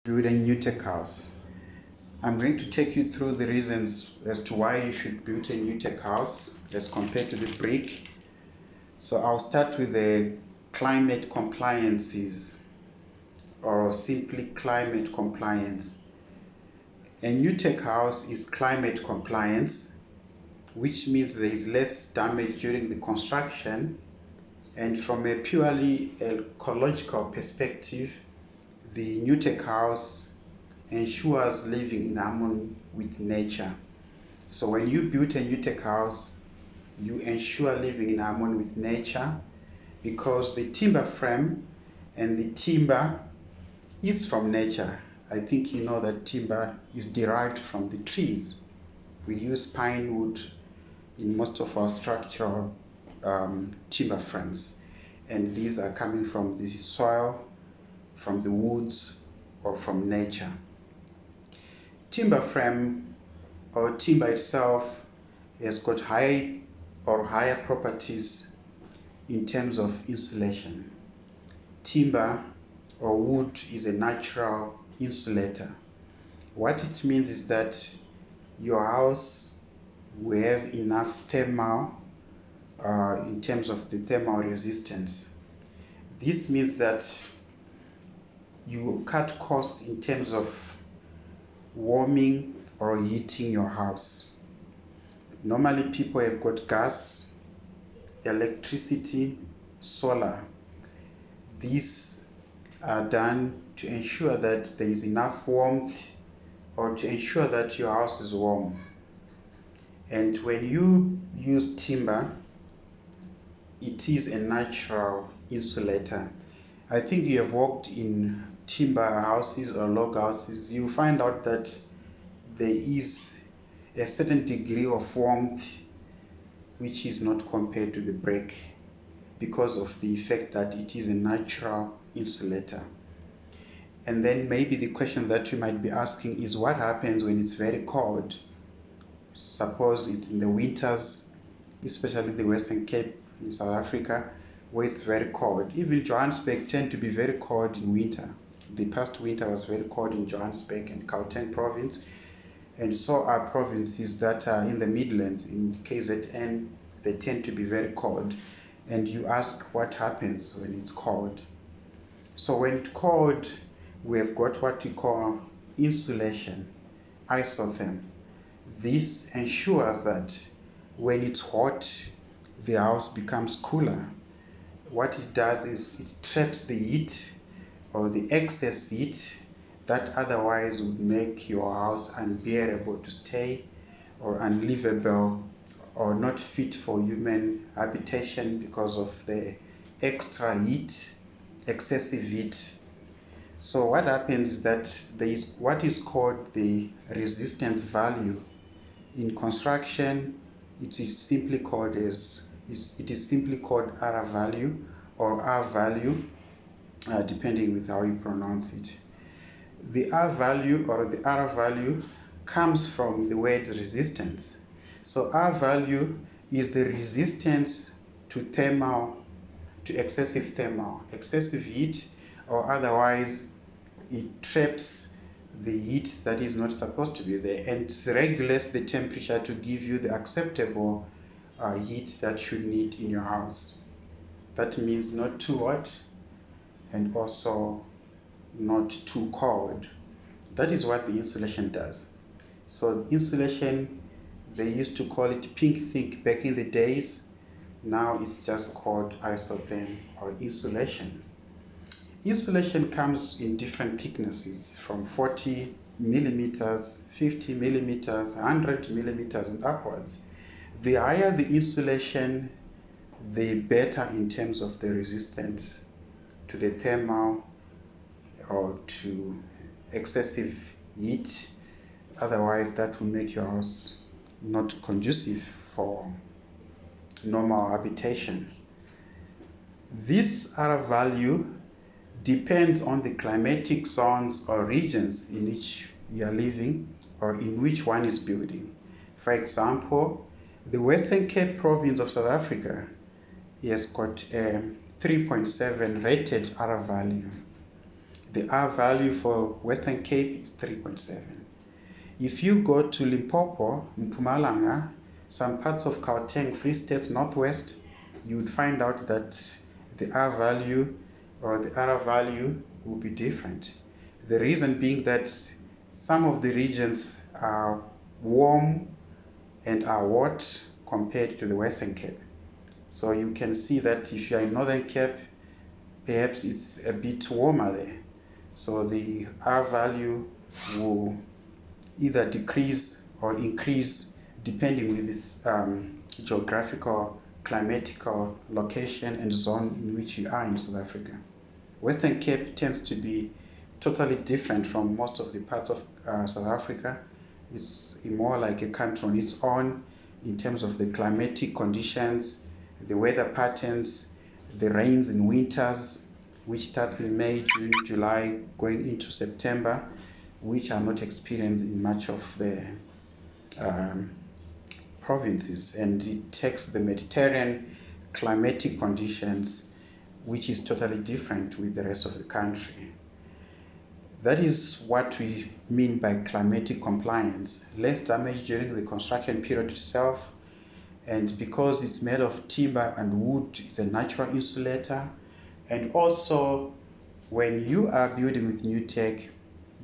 build a Nutec house. I'm going to take you through the reasons as to why you should build a Nutec house as compared to the brick. So I'll start with the climate compliances, or simply climate compliance. A Nutec house is climate compliance, which means there is less damage during the construction, and from a purely ecological perspective, the Nutec house ensures living in harmony with nature. So when you build a Nutec house, you ensure living in harmony with nature, because the timber frame and the timber is from nature. I think you know that timber is derived from the trees. We use pine wood in most of our structural timber frames, and these are coming from the soil, from the woods, or from nature. Timber frame or timber itself has got higher properties in terms of insulation. Timber or wood is a natural insulator. What it means is that your house will have enough thermal in terms of the thermal resistance. This means that you cut costs in terms of warming or heating your house. Normally people have got gas, electricity, solar. These are done to ensure that there is enough warmth, or to ensure that your house is warm. And when you use timber, it is a natural insulator. I think you have worked in timber houses or log houses. You find out that there is a certain degree of warmth which is not compared to the brick, because of the effect that it is a natural insulator. And then maybe the question that you might be asking is, what happens when it's very cold? Suppose it's in the winters, especially the Western Cape in South Africa, where it's very cold. Even Johannesburg tend to be very cold in winter. The past winter was very cold in Johannesburg and Gauteng province, and so are provinces that are in the Midlands. In KZN, they tend to be very cold. And you ask what happens when it's cold. So when it's cold, we have got what we call insulation, isotherm. This ensures that when it's hot, the house becomes cooler. What it does is it traps the heat, or the excess heat that otherwise would make your house unbearable to stay, or unlivable, or not fit for human habitation because of the extra heat, excessive heat. So what happens is that there is what is called the resistance value. In construction, it is simply called R value, or R value, depending with how you pronounce it. The R value or the R value comes from the word resistance. So R value is the resistance to excessive heat, or otherwise it traps the heat that is not supposed to be there, and regulates the temperature to give you the acceptable heat that you need in your house. That means not too hot and also not too cold. That is what the insulation does. So insulation, they used to call it pink think back in the days. Now it's just called isotherm or insulation. Insulation comes in different thicknesses, from 40 millimeters, 50 millimeters, 100 millimeters and upwards. The higher the insulation, the better in terms of the resistance to the thermal or to excessive heat. Otherwise, that will make your house not conducive for normal habitation. This R value depends on the climatic zones or regions in which you are living, or in which one is building. For example, the Western Cape province of South Africa has got a 3.7 rated R value. The R value for Western Cape is 3.7. If you go to Limpopo, Mpumalanga, some parts of Gauteng, Free State, Northwest, you would find out that the R value or the R value will be different. The reason being that some of the regions are warm and are hot compared to the Western Cape. So you can see that if you are in Northern Cape, perhaps it's a bit warmer there. So the R value will either decrease or increase depending with its geographical, climatical location and zone in which you are in South Africa. Western Cape tends to be totally different from most of the parts of South Africa. It's more like a country on its own in terms of the climatic conditions, the weather patterns, the rains in winters, which starts in May, June, July, going into September, which are not experienced in much of the provinces. And it takes the Mediterranean climatic conditions, which is totally different with the rest of the country. That is what we mean by climatic compliance. Less damage during the construction period itself, and because it's made of timber and wood, it's a natural insulator. And also, when you are building with Nutec,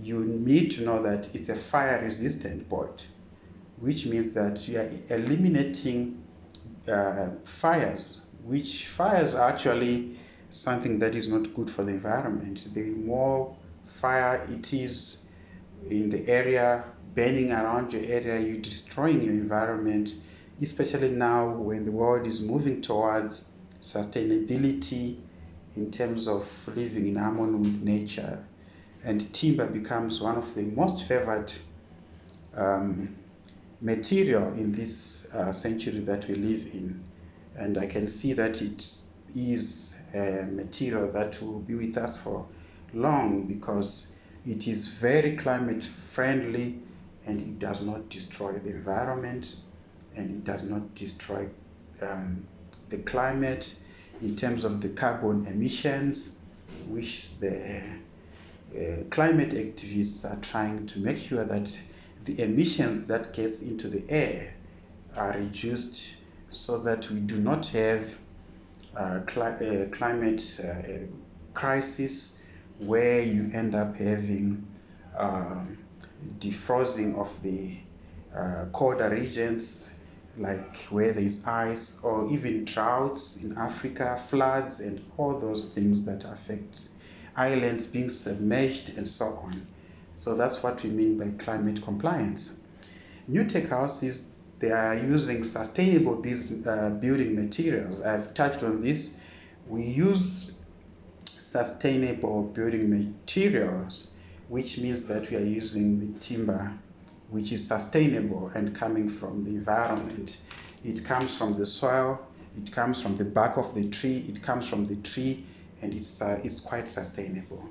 you need to know that it's a fire-resistant board, which means that you are eliminating fires, which fires are actually something that is not good for the environment. The more fire it is in the area, burning around your area, you're destroying your environment, especially now when the world is moving towards sustainability in terms of living in harmony with nature. And timber becomes one of the most favored material in this century that we live in. And I can see that it is a material that will be with us for long because it is very climate friendly and it does not destroy the environment and it does not destroy the climate in terms of the carbon emissions, which the climate activists are trying to make sure that the emissions that gets into the air are reduced so that we do not have climate crisis where you end up having defrosting of the colder regions, like where there is ice, or even droughts in Africa, floods, and all those things that affect islands being submerged and so on. So that's what we mean by climate compliance. Nutec houses, they are using sustainable building materials. I've touched on this. We use sustainable building materials, which means that we are using the timber which is sustainable and coming from the environment. It comes from the soil, it comes from the bark of the tree, it comes from the tree, and it's quite sustainable.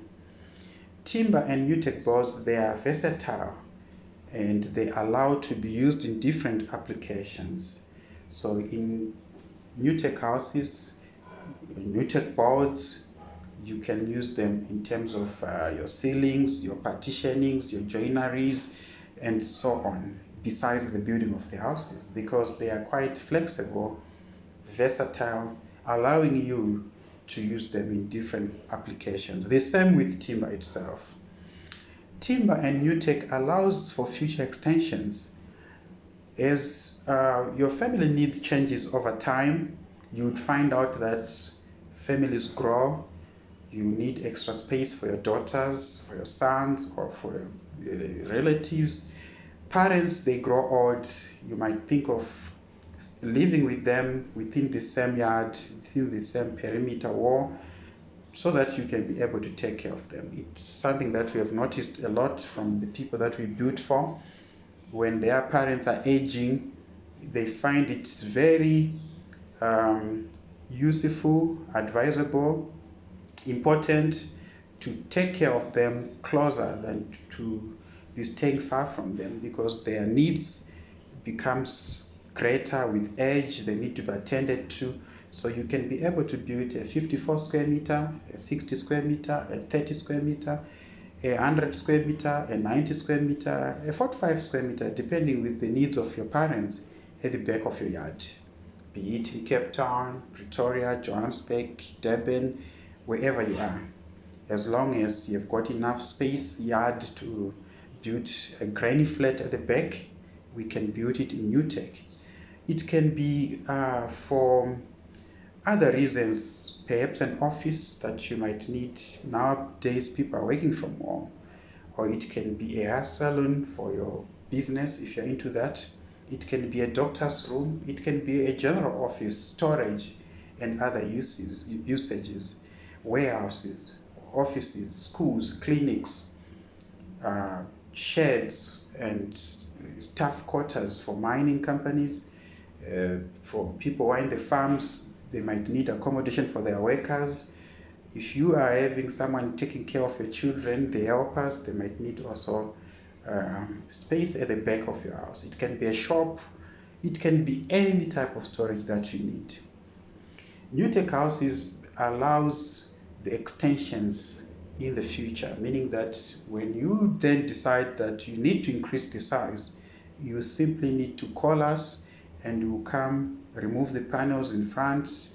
Timber and Nutec boards, they are versatile and they are allowed to be used in different applications. So in Nutec houses, Nutec boards, you can use them in terms of your ceilings, your partitionings, your joineries, and so on, besides the building of the houses, because they are quite flexible, versatile, allowing you to use them in different applications. The same with timber itself. Timber and Nutec allows for future extensions. As your family needs changes over time, you would find out that families grow, you need extra space for your daughters, for your sons, or for your relatives. Parents, they grow old, you might think of living with them within the same yard, within the same perimeter wall, so that you can be able to take care of them. It's something that we have noticed a lot from the people that we built for. When their parents are aging, they find it very useful, advisable, important to take care of them closer than to be staying far from them, because their needs becomes greater with age. They need to be attended to. So you can be able to build a 54 square meter, a 60 square meter, a 30 square meter, a 100 square meter, a 90 square meter, a 45 square meter, depending with the needs of your parents at the back of your yard. Be it in Cape Town, Pretoria, Johannesburg, Durban, wherever you are. As long as you've got enough space, yard to build a granny flat at the back, we can build it in Nutec. It can be for other reasons, perhaps an office that you might need. Nowadays, people are working from home. Or it can be a hair salon for your business if you're into that. It can be a doctor's room. It can be a general office, storage, and other usages, warehouses, offices, schools, clinics, sheds, and staff quarters for mining companies. For people who are in the farms, they might need accommodation for their workers. If you are having someone taking care of your children, the helpers, they might need also space at the back of your house. It can be a shop. It can be any type of storage that you need. Nutec House allows the extensions in the future, meaning that when you then decide that you need to increase the size, you simply need to call us and we'll come remove the panels in front,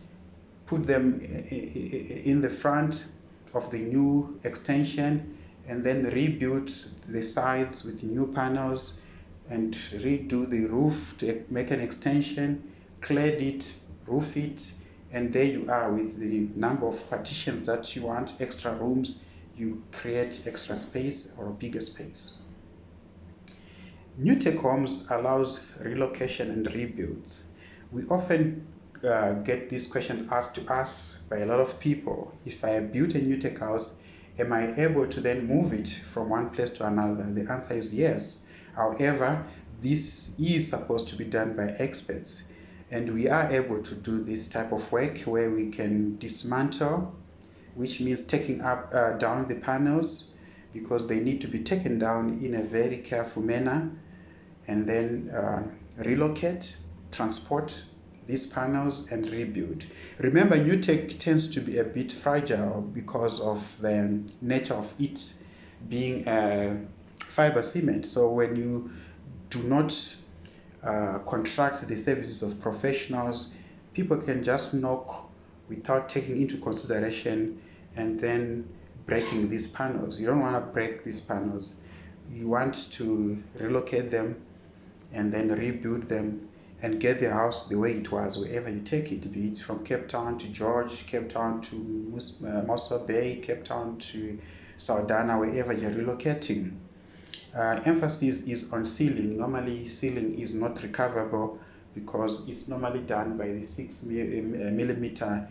put them in the front of the new extension, and then rebuild the sides with new panels and redo the roof to make an extension, clad it, roof it, and there you are with the number of partitions that you want, extra rooms, you create extra space or a bigger space. Nutec Homes allows relocation and rebuilds. We often get this question asked to us by a lot of people. If I built a Nutec house, am I able to then move it from one place to another? The answer is yes. However, this is supposed to be done by experts, and we are able to do this type of work where we can dismantle, which means taking up down the panels, because they need to be taken down in a very careful manner, and then relocate, transport these panels and rebuild. Remember, Nutec tends to be a bit fragile because of the nature of it being a fiber cement. So when you do not contract the services of professionals, people can just knock without taking into consideration and then breaking these panels. You don't want to break these panels. You want to relocate them and then rebuild them and get the house the way it was wherever you take it, be it from Cape Town to George, Cape Town to Mossel Bay, Cape Town to Saldanha, wherever you're relocating. Emphasis is on sealing. Normally, sealing is not recoverable because it's normally done by the 6mm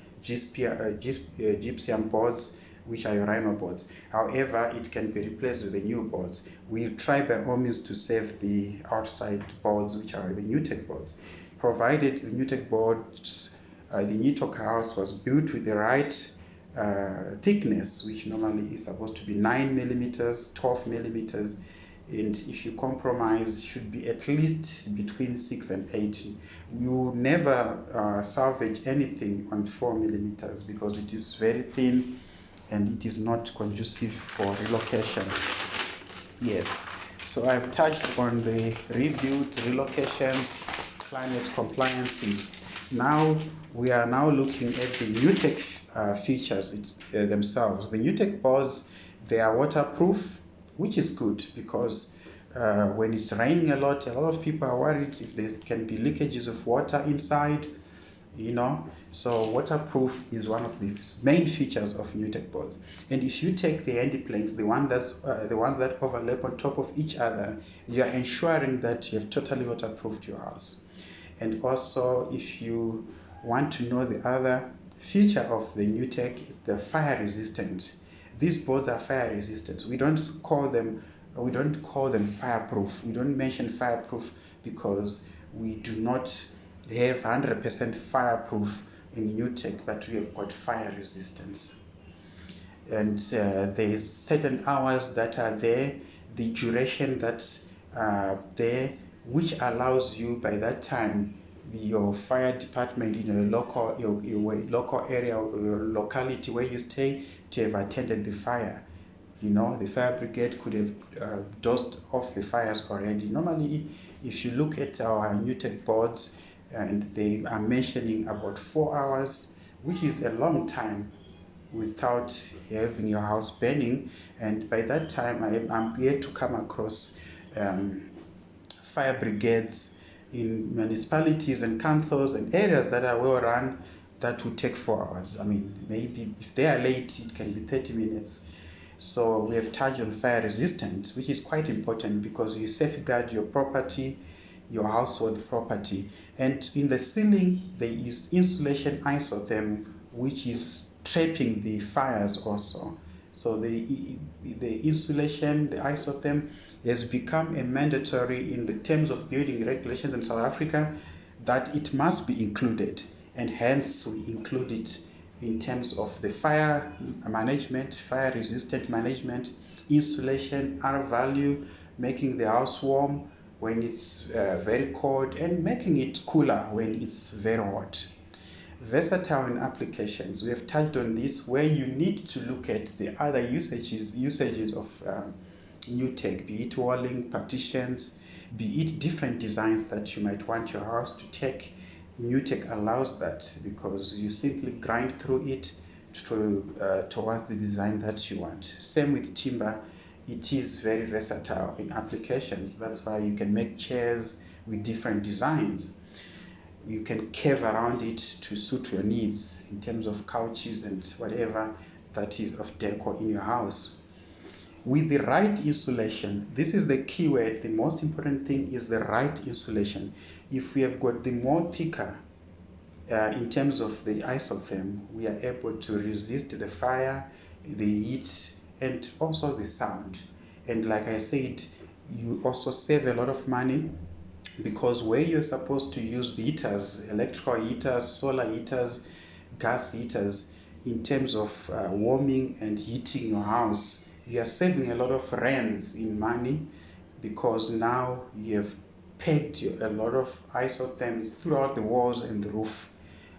gypsum boards, which are your rhino boards. However, it can be replaced with the new boards. We'll try by all means to save the outside boards, which are the Nutec boards. Provided the Nutec boards, the Nutec house was built with the right thickness, which normally is supposed to be 9mm, 12mm, and if you compromise, should be at least between 6 and 8. You never salvage anything on 4mm because it is very thin and it is not conducive for relocation. Yes, so I've touched on the rebuild, relocations, climate compliances. Now we are now looking at the Nutec features themselves. The Nutec boards, they are waterproof, which is good because when it's raining a lot of people are worried if there can be leakages of water inside, so waterproof is one of the main features of Nutec boards. And if you take the handy planks, the ones that overlap on top of each other, you are ensuring that you have totally waterproofed your house. And also, if you want to know the other feature of the Nutec, is the fire resistant. These boards are fire resistant. We don't call them fireproof. We don't mention fireproof because we do not have 100% fireproof in Nutec, but we have got fire resistance. And there's certain hours that are there, the duration that's there, which allows you by that time your fire department in your local area or your locality where you stay to have attended the fire. The fire brigade could have dozed off the fires already. Normally, if you look at our Nutec boards, and they are mentioning about 4 hours, which is a long time without having your house burning. And by that time, I'm yet to come across fire brigades in municipalities and councils and areas that are well run that would take 4 hours. I mean, maybe if they are late, it can be 30 minutes. So we have touched on fire resistance, which is quite important because you safeguard your property, your household property. And in the ceiling, there is insulation isotherm, which is trapping the fires also. So the insulation, the isotherm, has become a mandatory in the terms of building regulations in South Africa, that it must be included, and hence we include it in terms of the fire management, fire resistant management, insulation, R value, making the house warm when it's very cold, and making it cooler when it's very hot. Versatile in applications. We have touched on this, where you need to look at the other usages of Nutec, be it walling, partitions, be it different designs that you might want your house to take. Nutec allows that because you simply grind through it towards the design that you want. Same with timber. It is very versatile in applications. That's why you can make chairs with different designs. You can curve around it to suit your needs in terms of couches and whatever that is of decor in your house. With the right insulation, this is the key word. The most important thing is the right insulation. If we have got the more thicker in terms of the isotherm, we are able to resist the fire, the heat, and also the sound. And like I said, you also save a lot of money, because where you're supposed to use the heaters, electrical heaters, solar heaters, gas heaters, in terms of warming and heating your house, you are saving a lot of rands in money, because now you have pegged a lot of isotherms throughout the walls and the roof.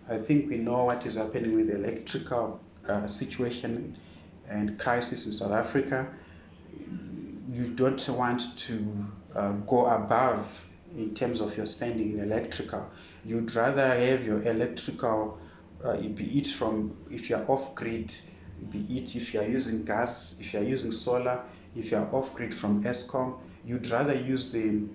I think we know what is happening with the electrical situation and crisis in South Africa. You don't want to go above in terms of your spending in electrical. You'd rather have your electrical, be it from, if you're off grid, be it if you're using gas, if you're using solar, if you're off grid from Eskom, you'd rather use the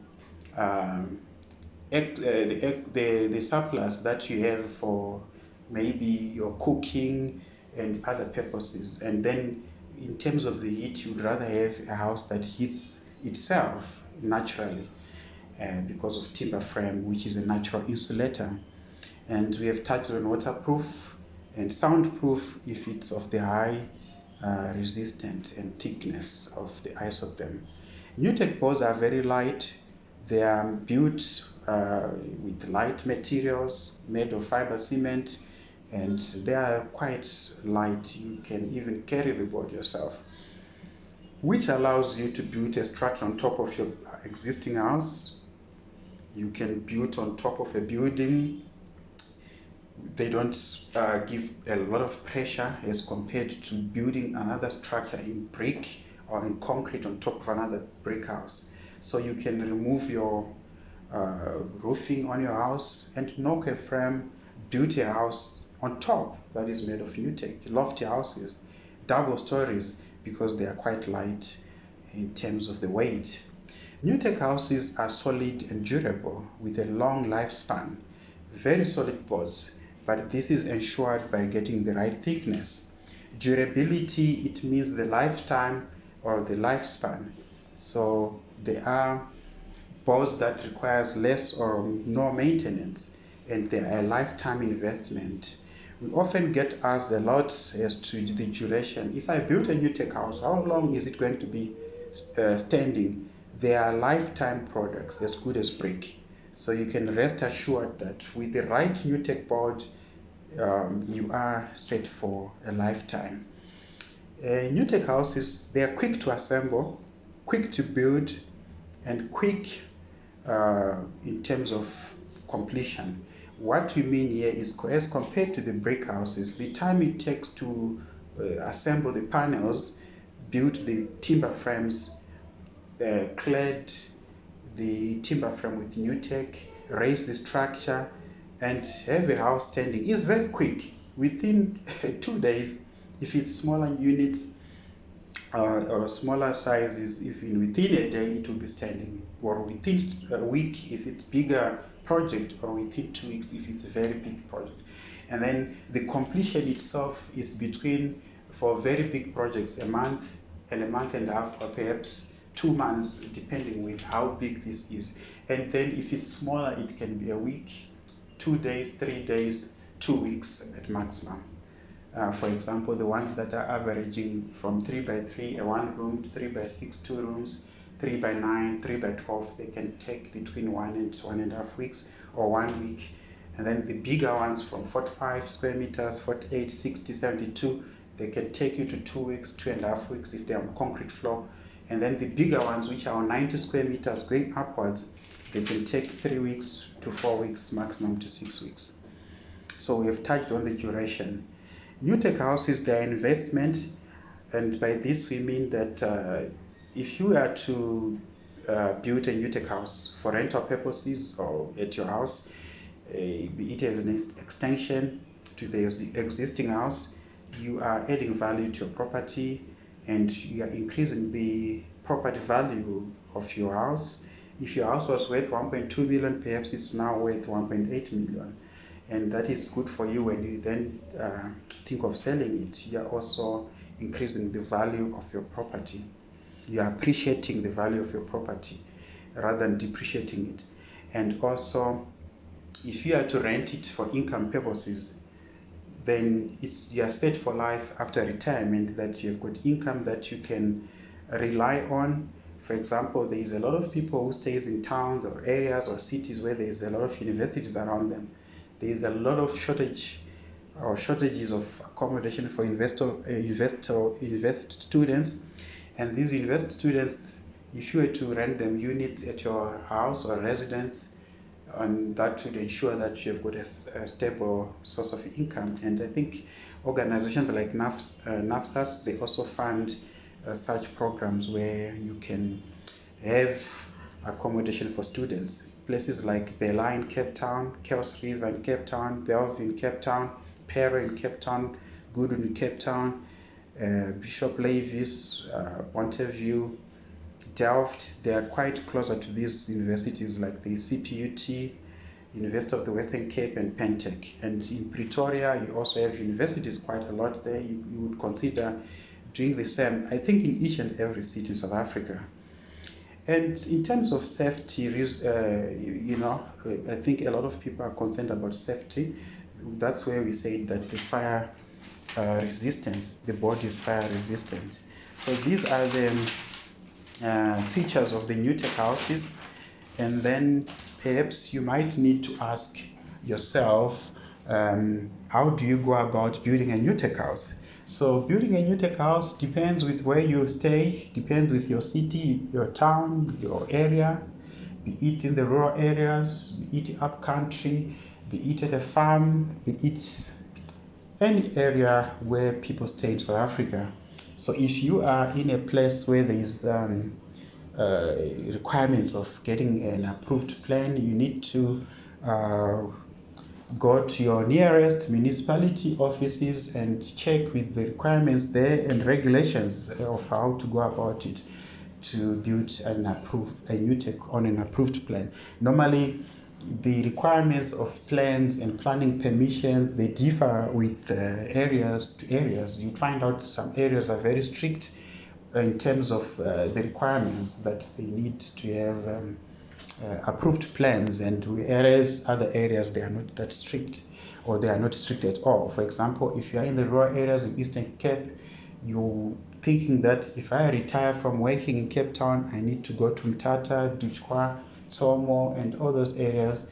surplus that you have for maybe your cooking and other purposes. And then in terms of the heat, you'd rather have a house that heats itself naturally, because of timber frame, which is a natural insulator. And we have touched on waterproof and soundproof if it's of the high resistant and thickness of the isotherm. Nutec boards are very light. They are built with light materials made of fiber cement, and they are quite light. You can even carry the board yourself, which allows you to build a structure on top of your existing house. You can build on top of a building. They don't give a lot of pressure as compared to building another structure in brick or in concrete on top of another brick house. So you can remove your roofing on your house and knock a frame, build a house on top that is made of Nutec. Lofty houses, double stories, because they are quite light in terms of the weight. Nutec houses are solid and durable with a long lifespan, very solid boards, but this is ensured by getting the right thickness. Durability, it means the lifetime or the lifespan. So there are boards that requires less or no maintenance, and they are a lifetime investment. We often get asked a lot as to the duration. If I built a Nutec house, how long is it going to be standing? They are lifetime products, as good as brick. So you can rest assured that with the right Nutec board, you are set for a lifetime. Nutec houses, they are quick to assemble, quick to build, and quick in terms of completion. What we mean here is, as compared to the brick houses, the time it takes to assemble the panels, build the timber frames, clad the timber frame with Nutec, raise the structure, and have a house standing is very quick. Within 2 days, if it's smaller units or smaller sizes, even within a day it will be standing, or within a week if it's bigger project, or within 2 weeks if it's a very big project. And then the completion itself is between, for very big projects, a month and a month and a half, or perhaps 2 months, depending with how big this is. And then if it's smaller, it can be a week, 2 days, 3 days, 2 weeks at maximum. For example, the ones that are averaging from 3 by 3, a 1 room, 3 by 6, 2 rooms, 3 by 9, 3 by 12, they can take between 1 and 1.5 weeks or 1 week. And then the bigger ones from 45 square meters, 48, 60, 72, they can take you to 2 weeks, 2.5 weeks if they're on concrete floor. And then the bigger ones, which are on 90 square meters going upwards, they can take 3 weeks to 4 weeks, maximum to 6 weeks. So we have touched on the duration. Nutec House is their investment, and by this we mean that if you are to build a Nutec House for rental purposes or at your house, be it as an extension to the existing house, you are adding value to your property, and you are increasing the property value of your house. If your house was worth 1.2 million, perhaps it's now worth 1.8 million. And that is good for you when you then think of selling it. You are also increasing the value of your property. You are appreciating the value of your property rather than depreciating it. And also, if you are to rent it for income purposes, then you are set for life after retirement, that you've got income that you can rely on. For example, there is a lot of people who stays in towns or areas or cities where there is a lot of universities around them. There is a lot of shortages of accommodation for invest students, and these invest students, if you were to rent them units at your house or residence, and that would ensure that you've got a stable source of income. And I think organizations like NAFSAS, they also fund such programs where you can have accommodation for students. Places like Bela in Cape Town, Kels River in Cape Town, Belve in Cape Town, Pero in Cape Town, Goodwin in Cape Town, Bishop Lavis, Monteview, Delft. They are quite closer to these universities like the CPUT, University of the Western Cape, and Pentec. And in Pretoria, you also have universities quite a lot there. You would consider doing the same, I think, in each and every city in South Africa. And in terms of safety, I think a lot of people are concerned about safety. That's where we say that the fire resistance, the board is fire resistant. So these are the features of the Nutec houses. And then perhaps you might need to ask yourself, how do you go about building a Nutec house? So building a Nutec house depends with where you stay, depends with your city, your town, your area, be it in the rural areas, be it up country, be it at a farm, be it any area where people stay in South Africa. So if you are in a place where there is requirements of getting an approved plan, you need to go to your nearest municipality offices and check with the requirements there and regulations of how to go about it to build a Nutec on an approved plan. Normally, the requirements of plans and planning permissions, they differ with areas to areas. You find out some areas are very strict in terms of the requirements that they need to have approved plans, and whereas other areas they are not that strict, or they are not strict at all. For example, if you are in the rural areas in Eastern Cape, you're thinking that if I retire from working in Cape Town, I need to go to Mthatha, Duchwa, Tsomo, and all those areas,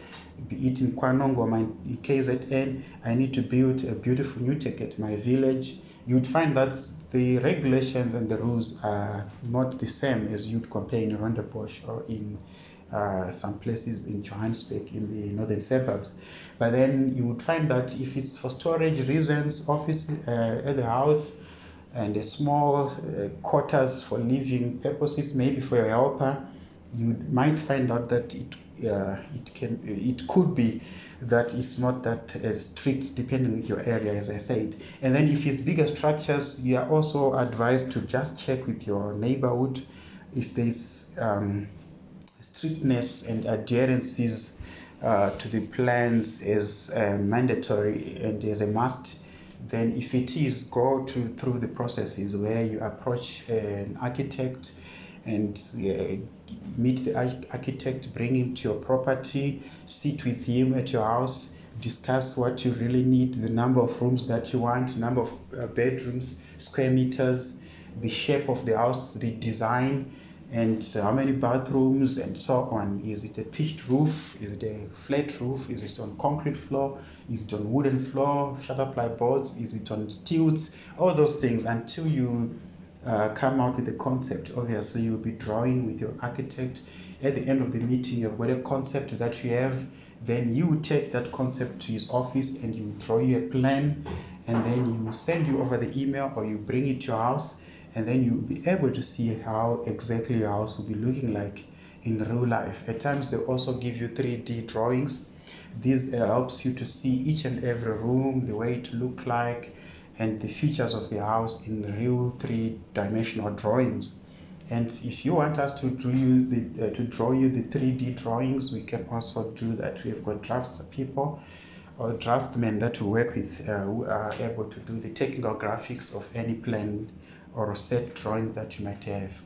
be it in Kwanongo, in KZN, I need to build a beautiful Nutec at my village. You'd find that the regulations and the rules are not the same as you'd compare in Rondebosch or in some places in Johannesburg in the northern suburbs. But then you would find that if it's for storage reasons, office at the house, and a small quarters for living purposes, maybe for your helper, you might find out that it could be that it's not that strict depending on your area, as I said. And then if it's bigger structures, you are also advised to just check with your neighborhood if there's strictness and adherences to the plans as mandatory and as a must. Then if it is, go through the processes where you approach an architect and meet the architect, bring him to your property, sit with him at your house, discuss what you really need, the number of rooms that you want, number of bedrooms, square meters, the shape of the house, the design, and how many bathrooms and so on. Is it a pitched roof? Is it a flat roof? Is it on concrete floor? Is it on wooden floor, shutter ply boards? Is it on stilts? All those things until you come out with a concept. Obviously, you'll be drawing with your architect. At the end of the meeting, you've got a concept that you have. Then you take that concept to his office and you draw you a plan, and then you send you over the email or you bring it to your house, and then you'll be able to see how exactly your house will be looking like in real life. At times, they also give you 3D drawings. This helps you to see each and every room, the way it look like, and the features of the house in real 3-dimensional drawings. And if you want us to draw you the 3D drawings, we can also do that. We've got draftspeople or draftsmen that we work with who are able to do the technical graphics of any plan or a set drawing that you might have.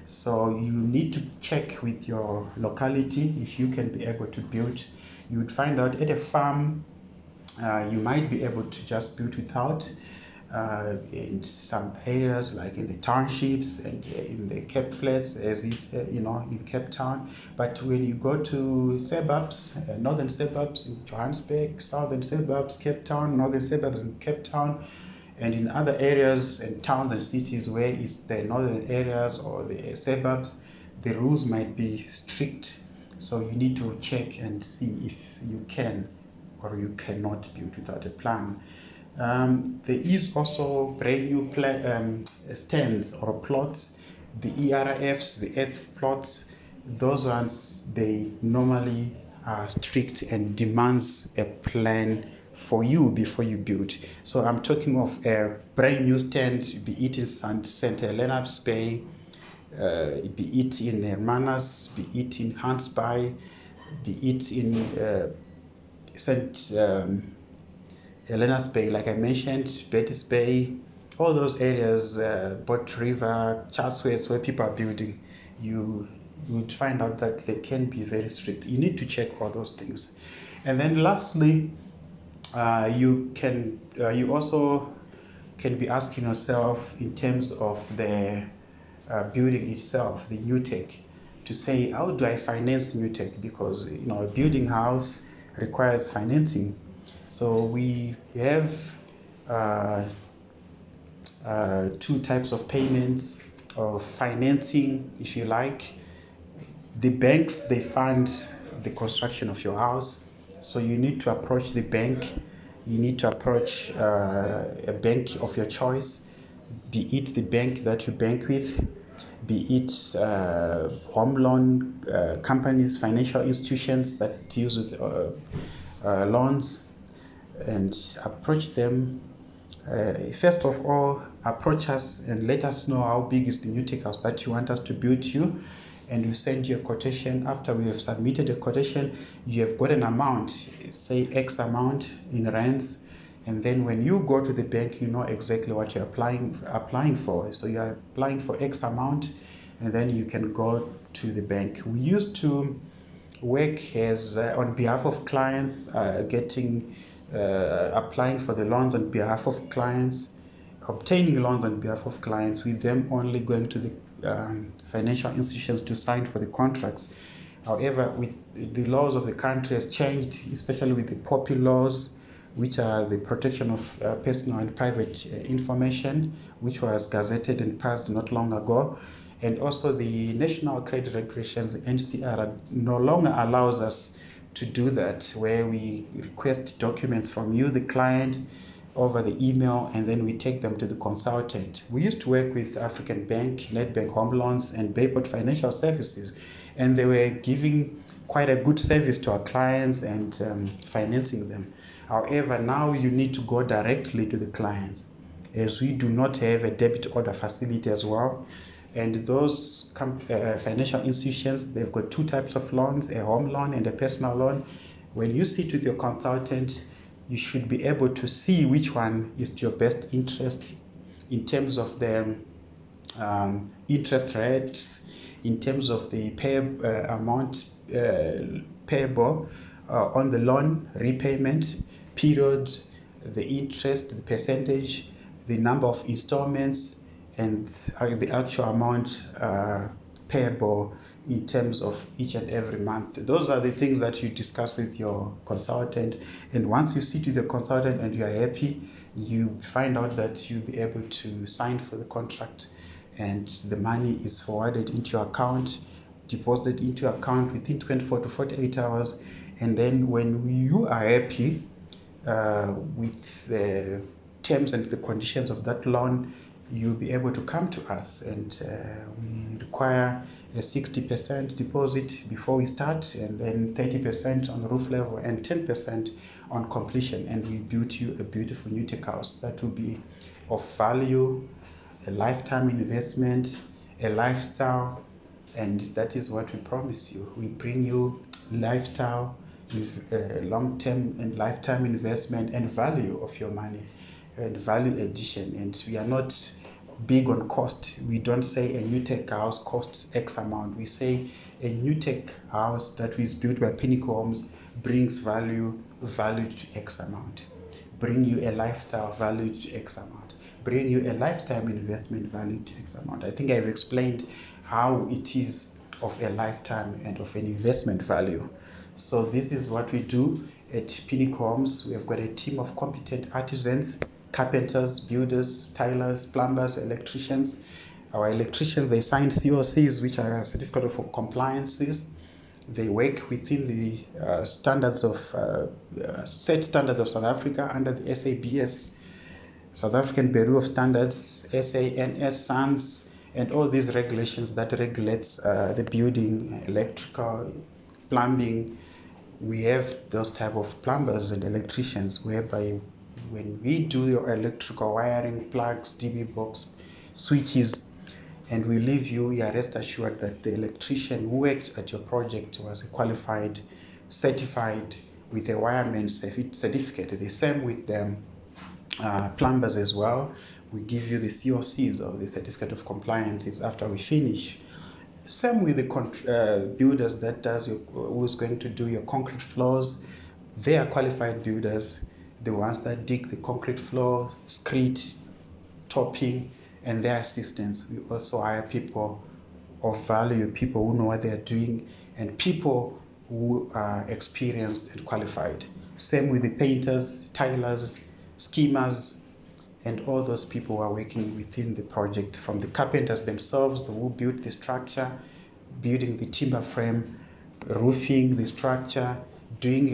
So you need to check with your locality if you can be able to build. You would find out at a farm you might be able to just build without. In some areas like in the townships and in the Cape Flats, as if in Cape Town. But when you go to suburbs, northern suburbs in Johannesburg, southern suburbs, Cape Town, northern suburbs in Cape Town, and in other areas and towns and cities where it's the northern areas or the suburbs, the rules might be strict. So you need to check and see if you can or you cannot build without a plan. There is also brand new stands or plots, the ERFs, the earth plots. Those ones, they normally are strict and demands a plan for you before you build. So I'm talking of a brand new stand, be it in St. Helena's Bay, be it in Hermanus, be it in Hansby, be it in St. Helena's Bay, like I mentioned, Betty's Bay, all those areas, Bot River, Chatsworth, where people are building, you would find out that they can be very strict. You need to check all those things. And then lastly, you also can be asking yourself in terms of the building itself, the Nutec, to say, how do I finance Nutec? Because a building house requires financing. So we have two types of payments or financing, if you like. The banks, they fund the construction of your house. So you need to approach the bank. You need to approach a bank of your choice, be it the bank that you bank with, be it home loan companies, financial institutions that deals with loans, and approach them. First of all, approach us and let us know how big is the Nutec House that you want us to build you, and we send you a quotation. After we have submitted a quotation, you have got an amount, say X amount in rands, and then when you go to the bank, you know exactly what you're applying for. So you are applying for X amount, and then you can go to the bank. We used to work as on behalf of clients, applying for the loans on behalf of clients, obtaining loans on behalf of clients, with them only going to the financial institutions to sign for the contracts. However, with the laws of the country has changed, especially with the POPI laws, which are the protection of personal and private information, which was gazetted and passed not long ago. And also the National Credit Regulations, NCR, no longer allows us to do that, where we request documents from you, the client, over the email, and then we take them to the consultant. We used to work with African Bank, Nedbank Home Loans, and Bayport Financial Services, and they were giving quite a good service to our clients and financing them. However, now you need to go directly to the clients, as we do not have a debit order facility as well. And those financial institutions, they've got two types of loans, a home loan and a personal loan. When you sit with your consultant, you should be able to see which one is to your best interest in terms of the interest rates, in terms of the amount payable on the loan repayment period, the interest, the percentage, the number of installments, and the actual amount payable in terms of each and every month. Those are the things that you discuss with your consultant, and once you sit with the consultant and you are happy, you find out that you'll be able to sign for the contract, and the money is forwarded into your account, deposited into your account within 24 to 48 hours. And then when you are happy with the terms and the conditions of that loan, you'll be able to come to us, and we require a 60% deposit before we start, and then 30% on the roof level and 10% on completion, and we built you a beautiful Nutec house that will be of value, a lifetime investment, a lifestyle, and that is what we promise you. We bring you lifestyle, long-term and lifetime investment and value of your money, and value addition. And we are not big on cost. We don't say a Nutec house costs X amount. We say a Nutec house that is built by Pinnacle Homes brings value to X amount. Bring you a lifestyle value to X amount. Bring you a lifetime investment value to X amount. I think I've explained how it is of a lifetime and of an investment value. So this is what we do at Pinnacle Homes. We have got a team of competent artisans, carpenters, builders, tilers, plumbers, electricians. Our electricians, they sign COCs, which are certificate of compliances. They work within the standards of set standards of South Africa under the SABS, South African Bureau of Standards, SANS, SANS, and all these regulations that regulates the building, electrical, plumbing. We have those type of plumbers and electricians, whereby when we do your electrical wiring, plugs, DB box, switches, and we leave you, you are rest assured that the electrician who worked at your project was qualified, certified with a wireman certificate. The same with them plumbers as well. We give you the COCs, or the certificate of compliances, after we finish. Same with the builders that who's going to do your concrete floors. They are qualified builders, the ones that dig the concrete floor, screed, topping, and their assistants. We also hire people of value, people who know what they are doing, and people who are experienced and qualified. Same with the painters, tilers, schemers, and all those people who are working within the project, from the carpenters themselves who built the structure, building the timber frame, roofing the structure, doing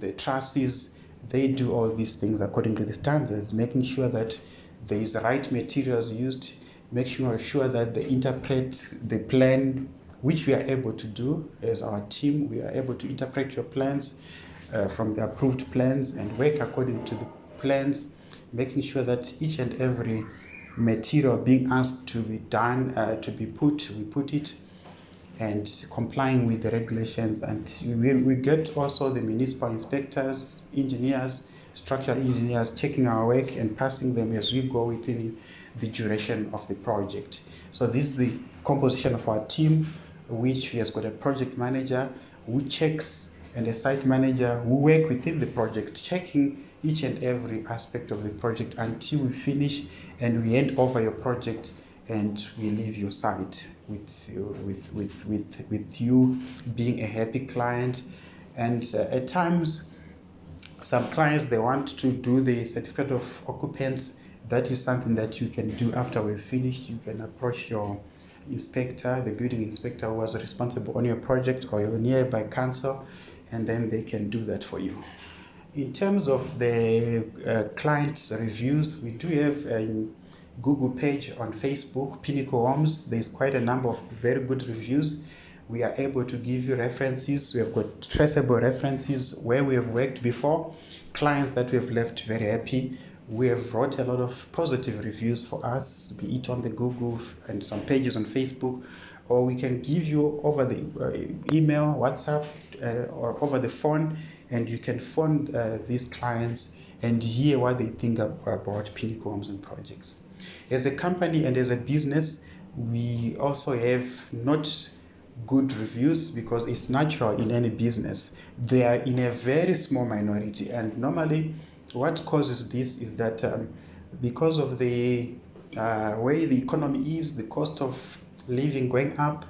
the trusses. They do all these things according to the standards, making sure that there is the right materials used, making sure that they interpret the plan, which we are able to do as our team. We are able to interpret your plans from the approved plans and work according to the plans, making sure that each and every material being asked to be done, to be put, we put it, and complying with the regulations. And we get also the municipal inspectors, engineers, structural engineers checking our work and passing them as we go within the duration of the project. So this is the composition of our team, which has got a project manager who checks and a site manager who work within the project, checking each and every aspect of the project until we finish and we hand over your project and we leave your site with you being a happy client. And at times, some clients, they want to do the certificate of occupants. That is something that you can do after we've finished. You can approach your inspector, the building inspector who was responsible on your project, or your nearby council, and then they can do that for you. In terms of the clients' reviews, we do have a Google page on Facebook, Pinnacle Homes. There's quite a number of very good reviews. We are able to give you references. We have got traceable references where we have worked before, clients that we have left very happy. We have wrote a lot of positive reviews for us, be it on the Google and some pages on Facebook, or we can give you over the email, WhatsApp, or over the phone, and you can phone these clients and hear what they think about Pinnacle Homes and Projects. As a company and as a business, we also have not good reviews because it's natural in any business. They are in a very small minority, and normally what causes this is that because of the way the economy is, the cost of living going up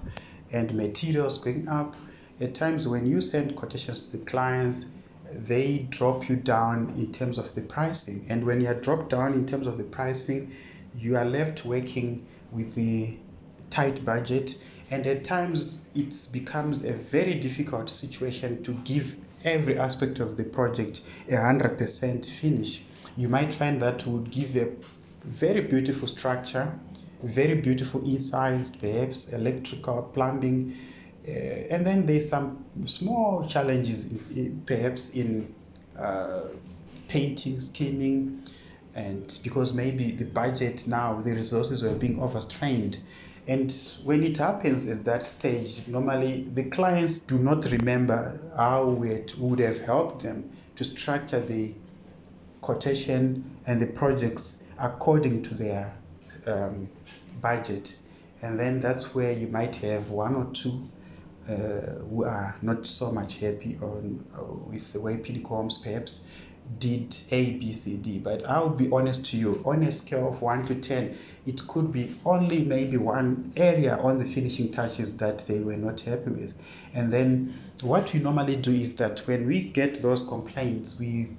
and materials going up, at times when you send quotations to the clients, they drop you down in terms of the pricing. And when you are dropped down in terms of the pricing, you are left working with the tight budget, and at times it becomes a very difficult situation to give every aspect of the project 100% finish. You might find that would give a very beautiful structure, very beautiful inside, perhaps electrical, plumbing, and then there's some small challenges perhaps in painting, scheming, and because maybe the budget now, the resources were being overstrained. And when it happens at that stage, normally the clients do not remember how we would have helped them to structure the quotation and the projects according to their budget. And then that's where you might have one or two who are not so much happy with the way Pinnacle Homes perhaps did A, B, C, D. But I'll be honest to you, on a scale of 1 to 10, it could be only maybe one area on the finishing touches that they were not happy with. And then what we normally do is that when we get those complaints, we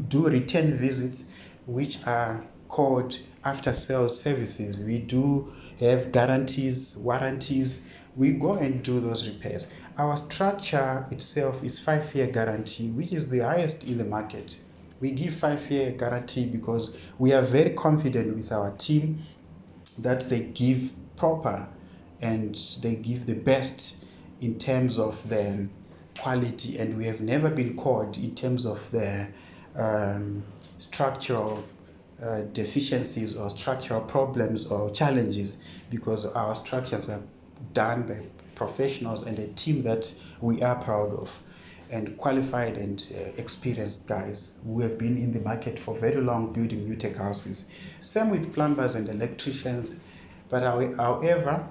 do return visits, which are called after sales services. We do have guarantees, warranties. We go and do those repairs. Our structure itself is 5-year guarantee, which is the highest in the market. We give 5-year guarantee because we are very confident with our team that they give proper and they give the best in terms of the quality, and we have never been caught in terms of the structural deficiencies or structural problems or challenges, because our structures are done by professionals and a team that we are proud of, and qualified and experienced guys who have been in the market for very long building Nutec houses. Same with plumbers and electricians. But however,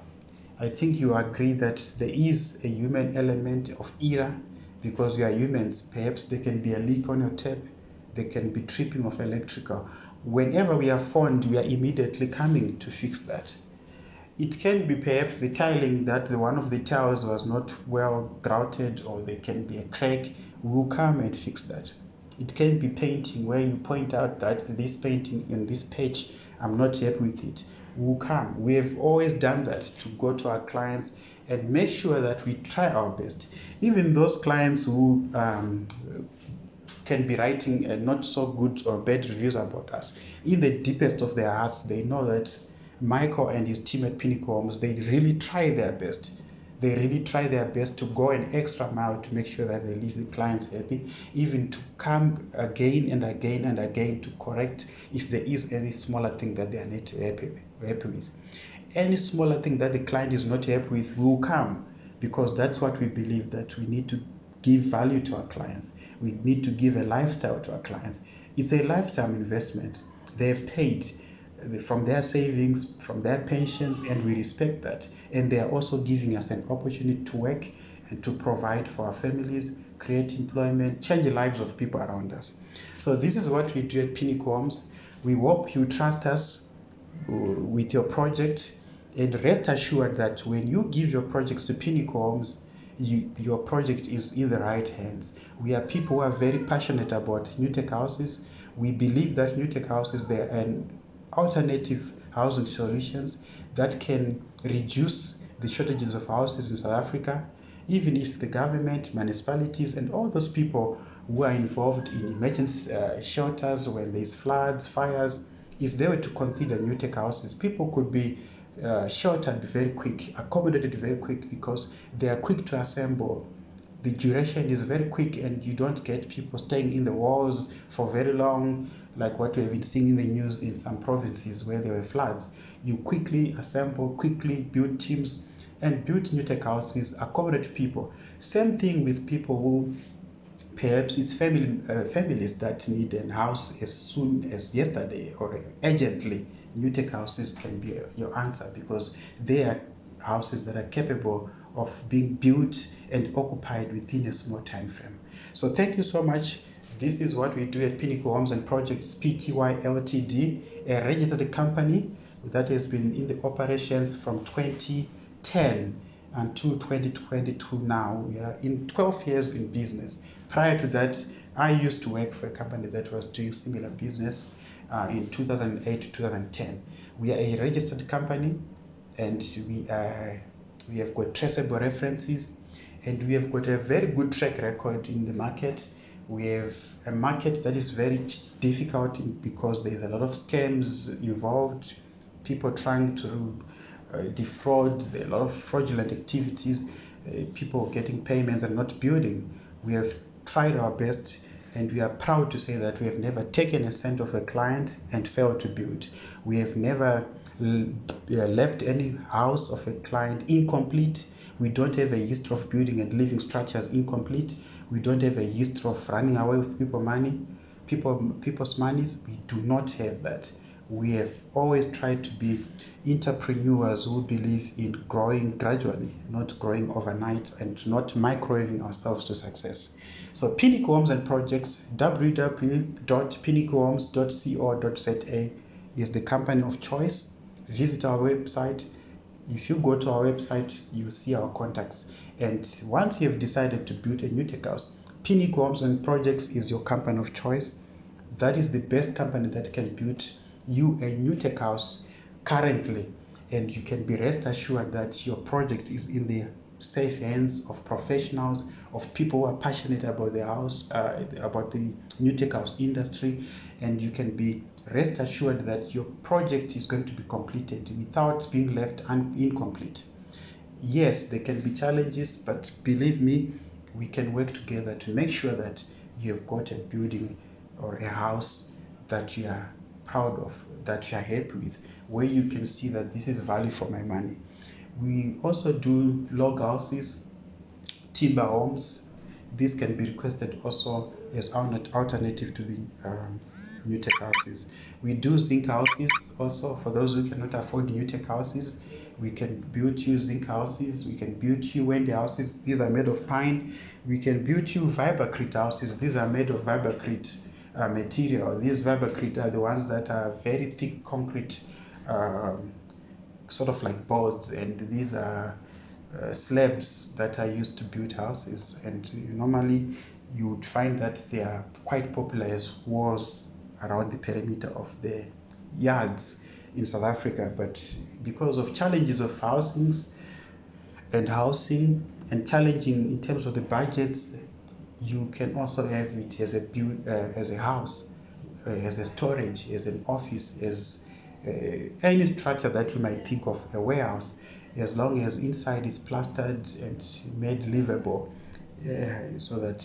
I think you agree that there is a human element of error, because we are humans. Perhaps there can be a leak on your tap, there can be tripping of electrical. Whenever we are phoned, we are immediately coming to fix that. It can be perhaps the tiling, that one of the tiles was not well grouted, or there can be a crack. We will come and fix that. It can be painting, where you point out that this painting in this page, I'm not happy with it. We will come. We have always done that, to go to our clients and make sure that we try our best. Even those clients who can be writing not so good or bad reviews about us, in the deepest of their hearts, they know that Michael and his team at Pinnacle Homes, they really try their best. They really try their best to go an extra mile to make sure that they leave the clients happy, even to come again and again and again to correct if there is any smaller thing that they are not happy with. Any smaller thing that the client is not happy with, we will come, because that's what we believe, that we need to give value to our clients. We need to give a lifestyle to our clients. It's a lifetime investment. They have paid from their savings, from their pensions, and we respect that. And they are also giving us an opportunity to work and to provide for our families, create employment, change the lives of people around us. So this is what we do at Pinnacle Homes. We hope you trust us with your project, and rest assured that when you give your projects to Pinnacle Homes, your project is in the right hands. We are people who are very passionate about Nutec houses. We believe that Nutec houses, they are an alternative housing solutions. that can reduce the shortages of houses in South Africa, even if the government, municipalities, and all those people who are involved in emergency shelters when there's floods, fires, if they were to consider Nutec houses, people could be sheltered very quick, accommodated very quick, because they are quick to assemble. The duration is very quick, and you don't get people staying in the walls for very long, like what we have been seeing in the news in some provinces where there were floods. You quickly assemble, quickly build teams, and build Nutec houses, accommodate people. Same thing with people who perhaps it's families that need a house as soon as yesterday or urgently. Nutec houses can be your answer, because they are houses that are capable of being built and occupied within a small time frame. So thank you so much. This is what we do at Pinnacle Homes and Projects Pty Ltd, a registered company that has been in the operations from 2010 until 2022 now. We are in 12 years in business. Prior to that, I used to work for a company that was doing similar business in 2008 to 2010. We are a registered company, and we have got traceable references, and we have got a very good track record in the market. We have a market that is very difficult because there's a lot of scams involved, people trying to defraud, there are a lot of fraudulent activities, people getting payments and not building. We have tried our best, and we are proud to say that we have never taken a cent of a client and failed to build. We have never left any house of a client incomplete. We don't have a history of building and leaving structures incomplete. We don't have a history of running away with people's monies. We do not have that. We have always tried to be entrepreneurs who believe in growing gradually, not growing overnight, and not microwaving ourselves to success. So Pinnacle Homes and Projects, www.pinnaclehomes.co.za is the company of choice. Visit our website. If you go to our website, you see our contacts. And once you have decided to build a Nutec house, Pinnacle Homes and Projects is your company of choice. That is the best company that can build you a Nutec house currently, and you can be rest assured that your project is in the safe hands of professionals, of people who are passionate about the house, about the Nutec house industry, and you can be rest assured that your project is going to be completed without being left incomplete. Yes, there can be challenges, but believe me, we can work together to make sure that you have got a building or a house that you are proud of, that you are happy with, where you can see that this is value for my money. We also do log houses, timber homes. This can be requested also as an alternative to the Nutec houses. We do zinc houses also for those who cannot afford Nutec houses. We can build you zinc houses. We can build you Wendy houses. These are made of pine. We can build you Vibracrete houses. These are made of Vibracrete material. These Vibracrete are the ones that are very thick concrete, sort of like boards, and these are slabs that are used to build houses. And normally you would find that they are quite popular as walls around the perimeter of the yards in South Africa. But because of challenges of housing and challenging in terms of the budgets, you can also have it as a house, as a storage, as an office, as any structure that you might think of, a warehouse, as long as inside is plastered and made livable, so that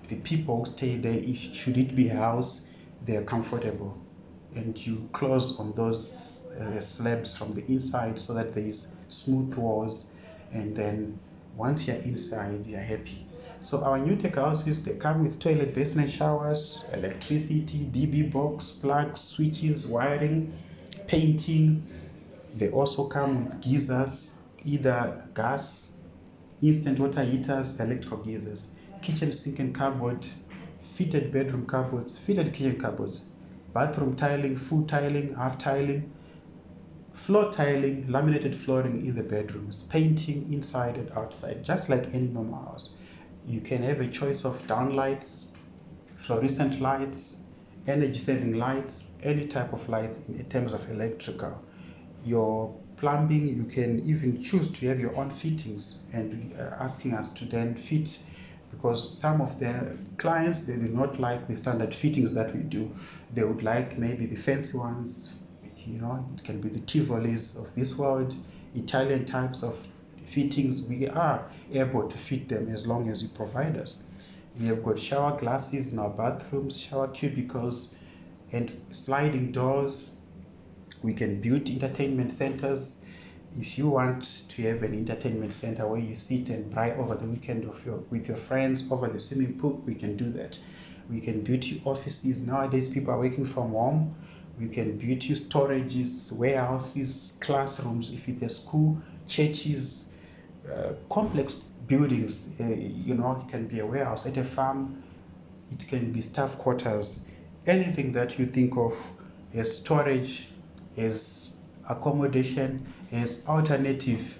the people who stay there, should it be a house, they are comfortable, and you close on those slabs from the inside so that there is smooth walls, and then once you're inside, you're happy. So our Nutec houses, they come with toilet, basin and showers, electricity, DB box, plugs, switches, wiring, painting. They also come with geysers, either gas, instant water heaters, electrical geysers, kitchen sink and cupboard, fitted bedroom cupboards, fitted kitchen cupboards, bathroom tiling, full tiling, half tiling, floor tiling, laminated flooring in the bedrooms, painting inside and outside, just like any normal house. You can have a choice of downlights, fluorescent lights, energy saving lights, any type of lights in terms of electrical. Your plumbing. You can even choose to have your own fittings and asking us to then fit, because some of the clients, they do not like the standard fittings that we do. They would like maybe the fancy ones, it can be the Tivolis of this world, Italian types of fittings. We are able to fit them as long as you provide us. We have got shower glasses in our bathrooms, shower cubicles, and sliding doors. We can build entertainment centers. If you want to have an entertainment center where you sit and braai over the weekend with your friends over the swimming pool, we can do that. We can build you offices. Nowadays, people are working from home. We can build you storages, warehouses, classrooms, if it's a school, churches, complex buildings. It can be a warehouse at a farm. It can be staff quarters. Anything that you think of as storage, as accommodation, as alternative